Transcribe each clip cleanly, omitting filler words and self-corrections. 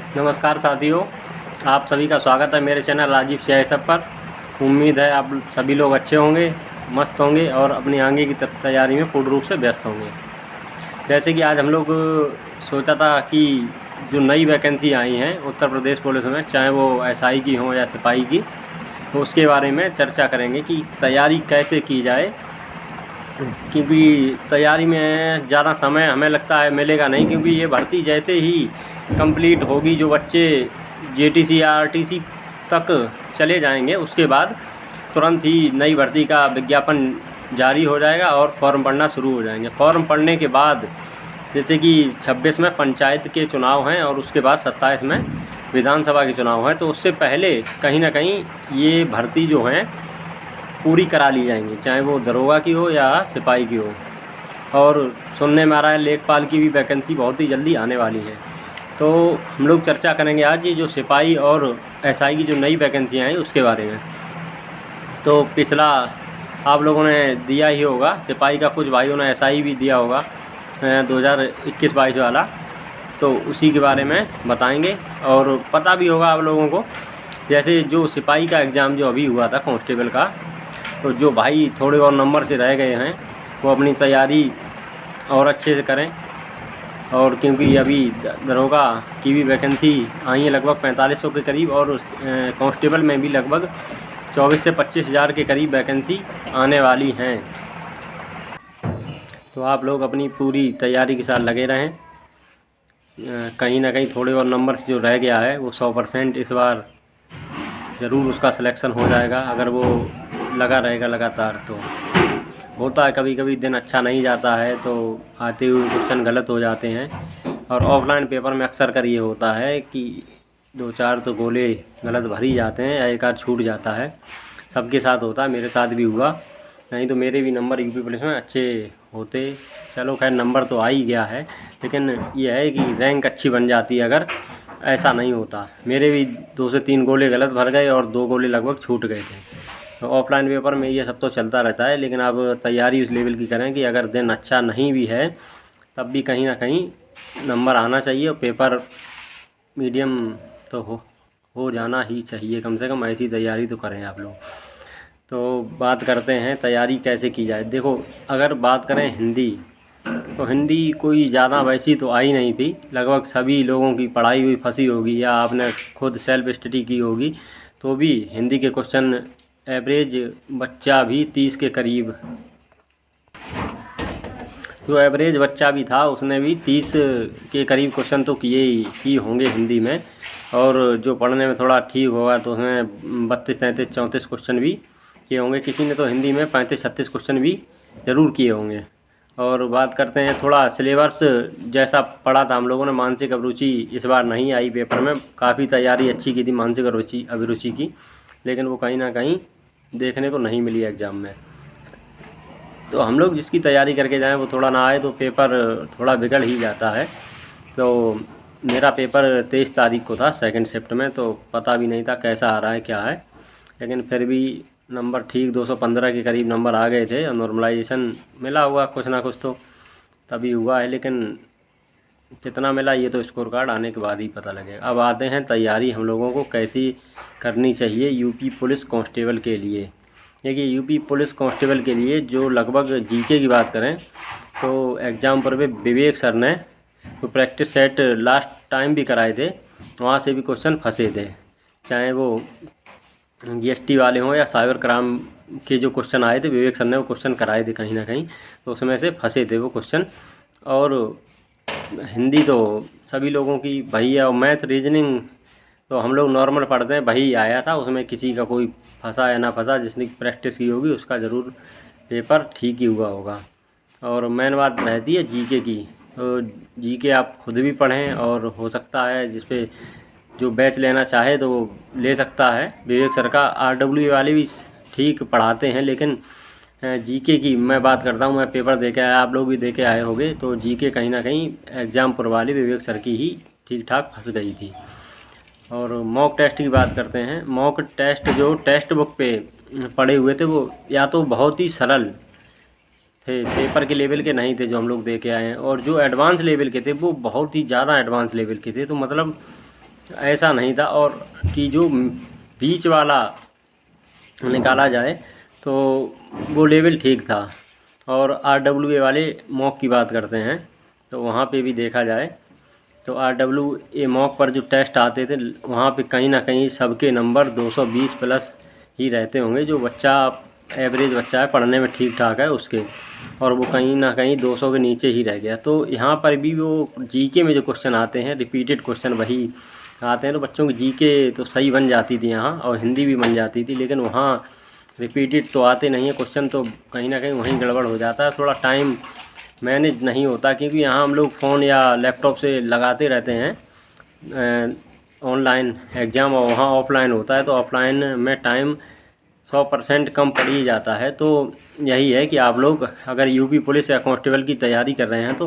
नमस्कार साथियों, आप सभी का स्वागत है मेरे चैनल राजीव सियाही सब पर। उम्मीद है आप सभी लोग अच्छे होंगे, मस्त होंगे और अपनी आगे की तैयारी में पूर्ण रूप से व्यस्त होंगे। जैसे कि आज हम लोग सोचा था कि जो नई वैकेंसी आई हैं उत्तर प्रदेश पुलिस में, चाहे वो एसआई की हो या सिपाही की, तो उसके बारे में चर्चा करेंगे कि तैयारी कैसे की जाए। क्योंकि तैयारी में ज़्यादा समय हमें लगता है मिलेगा नहीं, क्योंकि ये भर्ती जैसे ही कंप्लीट होगी, जो बच्चे जेटीसी या आरटीसी तक चले जाएंगे उसके बाद तुरंत ही नई भर्ती का विज्ञापन जारी हो जाएगा और फॉर्म पढ़ना शुरू हो जाएंगे। फॉर्म पढ़ने के बाद जैसे कि 26 में पंचायत के चुनाव हैं और उसके बाद 27 में विधानसभा के चुनाव हैं, तो उससे पहले कहीं ना कहीं ये भर्ती जो हैं पूरी करा ली जाएंगी, चाहे वो दरोगा की हो या सिपाही की हो। और सुनने में आ रहा है लेखपाल की भी वैकेंसी बहुत ही जल्दी आने वाली है। तो हम लोग चर्चा करेंगे आज ये जो सिपाही और एसआई की जो नई वैकेंसियाँ हैं उसके बारे में। तो पिछला आप लोगों ने दिया ही होगा सिपाही का, कुछ भाइयों ने एसआई भी दिया होगा 2021-22 वाला, तो उसी के बारे में बताएंगे। और पता भी होगा आप लोगों को, जैसे जो सिपाही का एग्ज़ाम जो अभी हुआ था कांस्टेबल का, तो जो भाई थोड़े और नंबर से रह गए हैं वो अपनी तैयारी और अच्छे से करें। और क्योंकि अभी दरोगा की भी वैकेंसी आई है लगभग 4500 के करीब, और कांस्टेबल में भी लगभग 24 से 25 हज़ार के करीब वैकेंसी आने वाली हैं। तो आप लोग अपनी पूरी तैयारी के साथ लगे रहें। कहीं ना कहीं थोड़े और नंबर्स जो रह गया है वो 100% इस बार ज़रूर उसका सिलेक्शन हो जाएगा, अगर वो लगा रहेगा लगातार। तो होता है कभी कभी दिन अच्छा नहीं जाता है तो आते हुए क्वेश्चन गलत हो जाते हैं, और ऑफलाइन पेपर में अक्सर कर ये होता है कि 2-4 तो गोले गलत भर ही जाते हैं या एक आध छूट जाता है। सबके साथ होता है, मेरे साथ भी हुआ, नहीं तो मेरे भी नंबर यूपी पुलिस में अच्छे होते। चलो खैर नंबर तो आ ही गया है, लेकिन ये है कि रैंक अच्छी बन जाती है अगर ऐसा नहीं होता। मेरे भी 2 से 3 गोले गलत भर गए और 2 गोले लगभग छूट गए थे। तो ऑफलाइन पेपर में ये सब तो चलता रहता है, लेकिन अब तैयारी उस लेवल की करें कि अगर दिन अच्छा नहीं भी है तब भी कहीं ना कहीं नंबर आना चाहिए, और पेपर मीडियम तो हो जाना ही चाहिए कम से कम। ऐसी तैयारी तो करें आप लोग। तो बात करते हैं तैयारी कैसे की जाए। देखो, अगर बात करें हिंदी, तो हिंदी कोई ज़्यादा वैसी तो आई नहीं थी। लगभग सभी लोगों की पढ़ाई हुई फंसी होगी या आपने खुद सेल्फ स्टडी की होगी, तो भी हिंदी के क्वेश्चन एवरेज बच्चा भी 30 के करीब, जो एवरेज बच्चा भी था उसने भी 30 के करीब क्वेश्चन तो किए ही होंगे हिंदी में। और जो पढ़ने में थोड़ा ठीक होगा तो उसमें 32, 33, 34 क्वेश्चन भी किए होंगे। किसी ने तो हिंदी में 35-36 क्वेश्चन भी ज़रूर किए होंगे। और बात करते हैं थोड़ा सिलेबस जैसा पढ़ा था हम लोगों ने। मानसिक अभिरुचि इस बार नहीं आई पेपर में, काफ़ी तैयारी अच्छी की थी मानसिक अभिरुचि की, लेकिन वो कहीं ना कहीं देखने को नहीं मिली एग्ज़ाम में। तो हम लोग जिसकी तैयारी करके जाएं वो थोड़ा ना आए तो पेपर थोड़ा बिगड़ ही जाता है। तो मेरा पेपर 23 तारीख को था, 2nd शिफ्ट में, तो पता भी नहीं था कैसा आ रहा है क्या है, लेकिन फिर भी नंबर ठीक 215 के करीब नंबर आ गए थे, और नॉर्मलाइजेशन मिला हुआ कुछ ना कुछ तो तभी हुआ है, लेकिन कितना मिला ये तो स्कोर कार्ड आने के बाद ही पता लगेगा। अब आते हैं तैयारी हम लोगों को कैसी करनी चाहिए यूपी पुलिस कांस्टेबल के लिए। देखिए, यूपी पुलिस कांस्टेबल के लिए जो लगभग जीके की बात करें तो एग्ज़ाम पर भी विवेक सर ने तो प्रैक्टिस सेट लास्ट टाइम भी कराए थे, वहाँ से भी क्वेश्चन फंसे थे। चाहे वो जीएसटी वाले हों या साइबर क्राइम के जो क्वेश्चन आए थे, विवेक सर ने वो क्वेश्चन कराए थे कहीं ना कहीं, तो उसमें से फंसे थे वो क्वेश्चन। और हिंदी तो सभी लोगों की वही है, और मैथ रीजनिंग तो हम लोग नॉर्मल पढ़ते हैं, वही आया था। उसमें किसी का कोई फंसा या ना फंसा, जिसने प्रैक्टिस की होगी उसका ज़रूर पेपर ठीक ही हुआ होगा। और मेन बात रहती है जीके की, तो जीके आप खुद भी पढ़ें, और हो सकता है जिस पे जो बैच लेना चाहे तो वो ले सकता है। विवेक सर का आरडब्ल्यू वाले भी ठीक पढ़ाते हैं, लेकिन जीके की मैं बात करता हूँ, मैं पेपर दे के आया, आप लोग भी दे के आए होंगे, तो जीके कहीं ना कहीं एग्ज़ाम पर वाली विवेक सर की ही ठीक ठाक फंस गई थी। और मॉक टेस्ट की बात करते हैं। मॉक टेस्ट जो टेक्स्ट बुक पे पढ़े हुए थे वो या तो बहुत ही सरल थे, पेपर के लेवल के नहीं थे जो हम लोग दे के आए हैं, और जो एडवांस लेवल के थे वो बहुत ही ज़्यादा एडवांस लेवल के थे। तो मतलब ऐसा नहीं था, और कि जो बीच वाला निकाला जाए तो वो लेवल ठीक था। और RWA वाले मॉक की बात करते हैं तो वहाँ पे भी देखा जाए तो RWA मॉक पर जो टेस्ट आते थे वहाँ पे कहीं ना कहीं सबके नंबर 220 प्लस ही रहते होंगे। जो बच्चा एवरेज बच्चा है, पढ़ने में ठीक ठाक है उसके, और वो कहीं ना कहीं 200 के नीचे ही रह गया। तो यहाँ पर भी वो जीके में जो क्वेश्चन आते हैं, रिपीटेड क्वेश्चन वही आते हैं, तो बच्चों की जीके तो सही बन जाती थी यहाँ, और हिंदी भी बन जाती थी, लेकिन वहाँ रिपीटेड तो आते नहीं है क्वेश्चन, तो कहीं ना कहीं वहीं गड़बड़ हो जाता है, थोड़ा टाइम मैनेज नहीं होता। क्योंकि यहाँ हम लोग फ़ोन या लैपटॉप से लगाते रहते हैं ऑनलाइन एग्ज़ाम, और वहाँ ऑफलाइन होता है, तो ऑफलाइन में टाइम 100% कम पड़ ही जाता है। तो यही है कि आप लोग अगर यूपी पुलिस या कांस्टेबल की तैयारी कर रहे हैं तो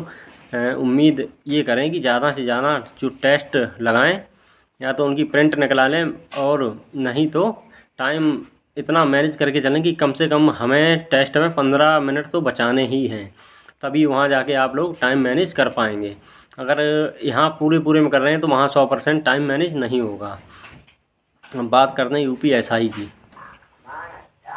उम्मीद ये करें कि ज़्यादा से ज़्यादा जो टेस्ट लगाएं, या तो उनकी प्रिंट निकला लें, और नहीं तो टाइम इतना मैनेज करके चलें कि कम से कम हमें टेस्ट में 15 मिनट तो बचाने ही हैं, तभी वहाँ जाके आप लोग टाइम मैनेज कर पाएंगे। अगर यहाँ पूरे में कर रहे हैं तो वहाँ 100% टाइम मैनेज नहीं होगा। हम बात करते हैं UPSI की।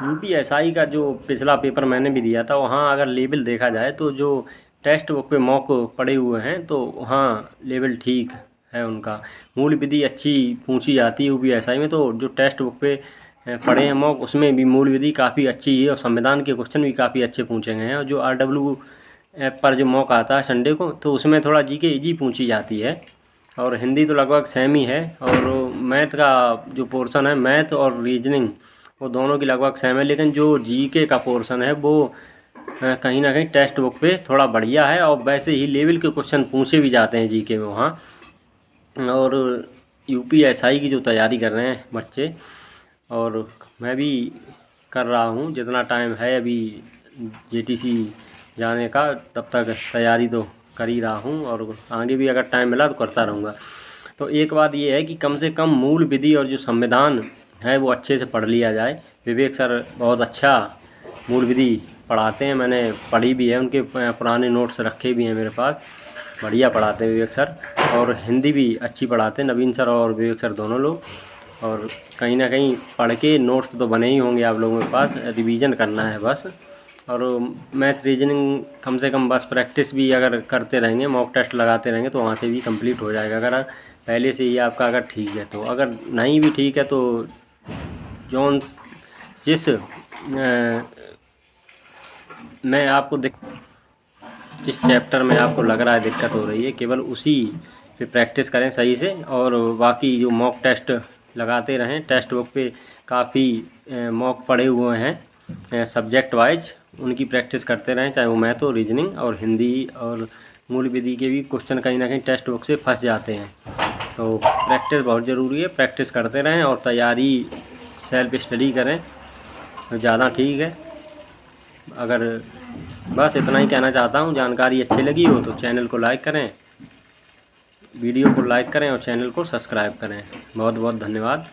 UPSI का जो पिछला पेपर मैंने भी दिया था, वहाँ अगर लेवल देखा जाए तो जो टेस्ट बुक पे मॉक पड़े हुए हैं तो वहाँ लेवल ठीक है उनका। मूल विधि अच्छी पूछी जाती है UPSI में, तो जो टेस्ट बुक पे पढ़े हैं मॉक उसमें भी मूल विधि काफ़ी अच्छी है, और संविधान के क्वेश्चन भी काफ़ी अच्छे पूछे गए हैं। और जो RW ऐप पर जो मॉक आता है संडे को, तो उसमें थोड़ा GK इजी पूछी जाती है, और हिंदी तो लगभग सेम ही है। और मैथ का जो पोर्शन है, मैथ और रीजनिंग, वो दोनों की लगभग सेम है, लेकिन जो GK का पोर्शन है वो कहीं ना कहीं टेक्स्ट बुक पे थोड़ा बढ़िया है, और वैसे ही लेवल के क्वेश्चन पूछे भी जाते हैं GK में वहाँ। और UPSI की जो तैयारी कर रहे हैं बच्चे, और मैं भी कर रहा हूँ जितना टाइम है अभी JTC जाने का, तब तक तैयारी तो कर ही रहा हूँ, और आगे भी अगर टाइम मिला तो करता रहूँगा। तो एक बात ये है कि कम से कम मूल विधि और जो संविधान है वो अच्छे से पढ़ लिया जाए। विवेक सर बहुत अच्छा मूल विधि पढ़ाते हैं, मैंने पढ़ी भी है, उनके पुराने नोट्स रखे भी हैं मेरे पास, बढ़िया पढ़ाते हैं विवेक सर। और हिंदी भी अच्छी पढ़ाते हैं नवीन सर और विवेक सर दोनों लोग। और कहीं ना कहीं पढ़ के नोट्स तो बने ही होंगे आप लोगों के पास, रिवीजन करना है बस। और मैथ रीजनिंग कम से कम बस प्रैक्टिस भी अगर करते रहेंगे, मॉक टेस्ट लगाते रहेंगे, तो वहाँ से भी कंप्लीट हो जाएगा, अगर पहले से ही आपका अगर ठीक है तो। अगर नहीं भी ठीक है तो जोन जिस मैं आपको जिस चैप्टर में आपको लग रहा है दिक्कत हो रही है, केवल उसी पे प्रैक्टिस करें सही से, और बाकी जो मॉक टेस्ट लगाते रहें। टेक्स्ट बुक पे काफ़ी मॉक पड़े हुए हैं सब्जेक्ट वाइज, उनकी प्रैक्टिस करते रहें, चाहे वो मैथ हो, रीजनिंग और हिंदी और मूल विधि के भी क्वेश्चन कहीं ना कहीं टेक्स्ट बुक से फंस जाते हैं। तो प्रैक्टिस बहुत ज़रूरी है, प्रैक्टिस करते रहें और तैयारी सेल्फ स्टडी करें तो ज़्यादा ठीक है। अगर बस इतना ही कहना चाहता हूँ, जानकारी अच्छी लगी हो तो चैनल को लाइक करें, वीडियो को लाइक करें और चैनल को सब्सक्राइब करें। बहुत बहुत धन्यवाद।